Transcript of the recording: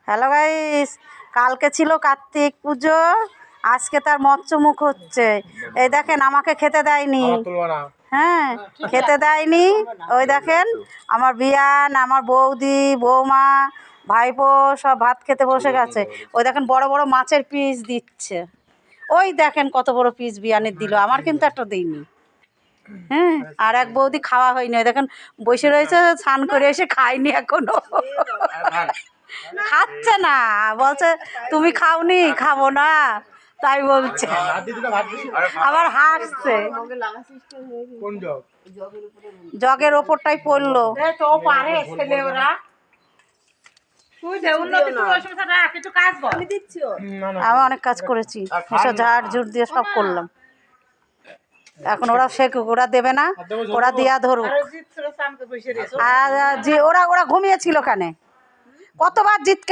Hello guys, কালকে ছিল কার্তিক পুজো, আজকে তার মৎস্যমুখ হচ্ছে। এই দেখেন আমাকে খেতে দেয়নি। হ্যাঁ, খেতে দেয়নি। ওই দেখেন আমার বিয়ান, আমার বৌদি, বৌমা, ভাইপো সব ভাত খেতে বসে গেছে। ওই দেখেন বড় বড় মাছের পিস দিচ্ছে। ওই দেখেন কত বড় পিস বিয়ানের দিল, আমার কিন্তু একটা দিইনি। হ্যাঁ, আর এক বৌদি খাওয়া হয়নি, ওই দেখেন বসে রয়েছে, স্নান করে এসে খায়নি এখনো। খাচ্ছে না, বলছে তুমি খাওনি, খাবো না, তাই বলছে। আবার হাসছে। জগের ওপরটাই পড়লো। আমি অনেক কাজ করেছি, এসব ঝাড় ঝুট দিয়ে সব করলাম। এখন ওরা শেখুক, ওরা দেবে না, ওরা দিয়া ধরুক। আর ওরা ঘুমিয়েছিল কেন, কতবার জিতকে